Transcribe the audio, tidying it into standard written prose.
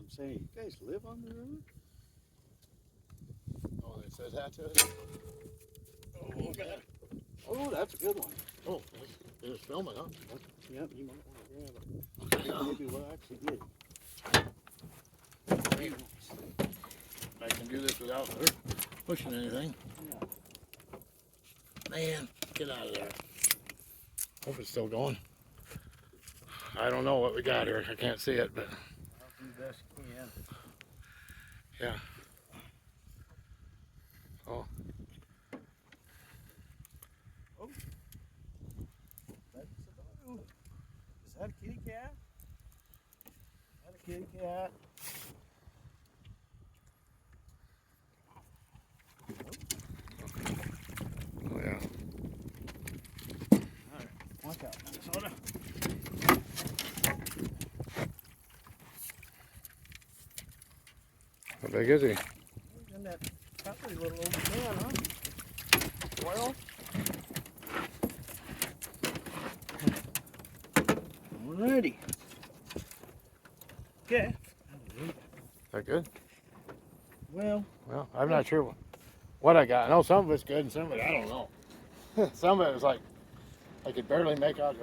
I'm saying, you guys live on the river? Oh, they said that to us? Oh, God. Oh, that's a good one. Oh, it was filming, huh? Yep, you might want to grab it. Maybe we'll actually get it. Very nice. I can do this without pushing anything. Yeah. Man, get out of there. Hope it's still going. I don't know what we got here. I can't see it, but I'll do best can. yeah. Oh. Oh. That's about, is that a kitty cat? Is that a kitty cat? Oh, yeah. Alright, watch out, Minnesota. How big is he? He's in that probably a little over there, huh? Well. Alrighty. Okay. Is that good? Well, Well, I'm not sure what I got. I know some of it's good and some of it I don't know. Some of it was like I could barely make out